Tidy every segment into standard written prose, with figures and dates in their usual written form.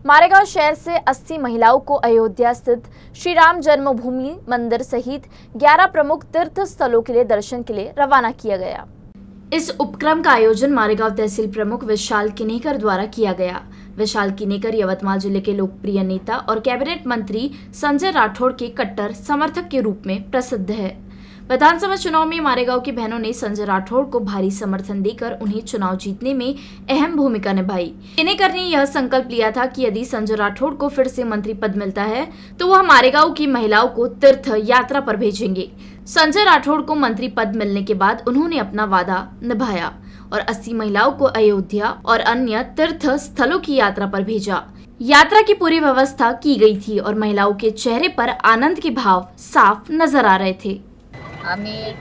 मारेगांव शहर से 80 महिलाओं को अयोध्या स्थित श्री राम जन्मभूमि मंदिर सहित 11 प्रमुख तीर्थ स्थलों के लिए दर्शन के लिए रवाना किया गया। इस उपक्रम का आयोजन मारेगांव तहसील प्रमुख विशाल किनेकर द्वारा किया गया। विशाल किनेकर यवतमाल जिले के लोकप्रिय नेता और कैबिनेट मंत्री संजय राठौड़ के कट्टर समर्थक के रूप में प्रसिद्ध है। विधानसभा चुनाव में मारेगांव की बहनों ने संजय राठौड़ को भारी समर्थन देकर उन्हें चुनाव जीतने में अहम भूमिका निभाई। किनेकर ने यह संकल्प लिया था कि यदि संजय राठौड़ को फिर से मंत्री पद मिलता है तो वह मारेगांव की महिलाओं को तीर्थ यात्रा पर भेजेंगे। संजय राठौड़ को मंत्री पद मिलने के बाद उन्होंने अपना वादा निभाया और 80 महिलाओं को अयोध्या और अन्य तीर्थ स्थलों की यात्रा पर भेजा। यात्रा की पूरी व्यवस्था की गई थी और महिलाओं के चेहरे पर आनंद के भाव साफ नजर आ रहे थे। आम्ही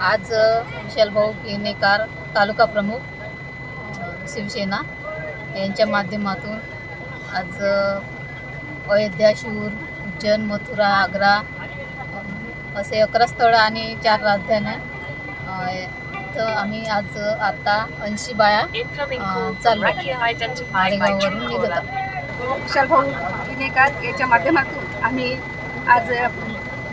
आज विशालभाऊ किनेकर तालुका प्रमुख शिवसेना यांच्या माध्यमातून आज अयोध्या, शिरूर, उज्जैन, मथुरा, आग्रा असे 11 स्थळ आणि 4 राजधान्या तर आम्ही आज आता 80 बाया चाललो मारेगाववरून निघत आहोत। विशालभाऊ किनेकर याच्या माध्यमातून आम्ही आज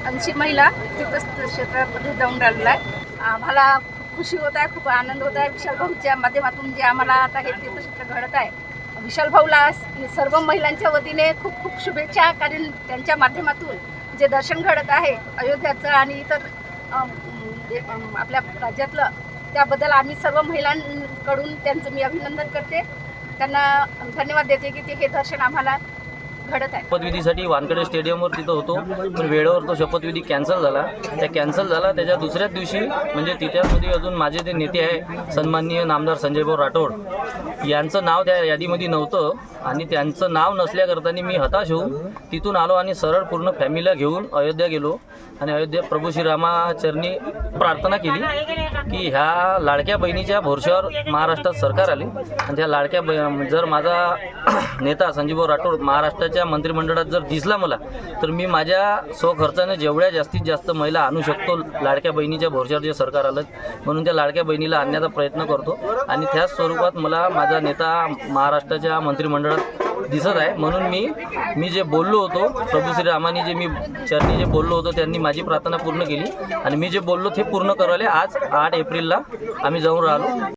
80 महिला तीर्थक्षेत्रामध्ये जाऊन राहिलेलो आहे। आम्हाला खुशी होत आहे, खूप आनंद होत आहे। विशालभाऊच्या माध्यमातून जे आम्हाला आता हे तीर्थक्षेत्र घडत आहे, विशालभाऊला सर्व महिलांच्या वतीने खूप खूप शुभेच्छा। कारण त्यांच्या माध्यमातून जे दर्शन घडत आहे अयोध्याचं आणि इतर आपल्या राज्यातलं, त्याबद्दल आम्ही सर्व महिलांकडून त्यांचं मी अभिनंदन करते, त्यांना धन्यवाद देते की ते हे दर्शन आम्हाला घडत आहे। शपथविधीसाठी वानखेडे स्टेडियमवर तिथं होतो, पण वेळेवर तो शपथविधी कॅन्सल झाला। त्याच्या दुसऱ्याच दिवशी म्हणजे तिच्यामध्ये अजून माझे ते नेते आहे सन्माननीय नामदार संजयभाऊ राठोड यांचं नाव त्या यादीमध्ये नव्हतं आणि त्यांचं नाव नसल्याकरता मी हताश होऊन तिथून आलो आणि सरळ पूर्ण फॅमिलीला घेऊन अयोध्या गेलो आणि अयोध्या प्रभू श्रीरामाचरणी प्रार्थना केली की ह्या लाडक्या बहिणीच्या भरोश्यावर महाराष्ट्रात सरकार आले आणि त्या लाडक्या जर माझा नेता संजयभाऊ राठोड महाराष्ट्राच्या मंत्रिमंडळात जर दिसला मला तर मी माझ्या स्वखर्चाने जेवढ्या जास्तीत जास्त महिला आणू शकतो लाडक्या बहिणीच्या भरोश्यावर जे सरकार आलं म्हणून त्या लाडक्या बहिणीला आणण्याचा प्रयत्न करतो आणि त्याच स्वरूपात मला माझा नेता महाराष्ट्राच्या मंत्रिमंडळात दिसत आहे। म्हणून मी जे बोललो होतो प्रभू श्रीरामानी जे मी चरणी जे बोललो होतो त्यांनी माझी प्रार्थना पूर्ण केली आणि मी जे बोललो ते पूर्ण करायला आज 8 एप्रिलला आम्ही जाऊन राहिलो।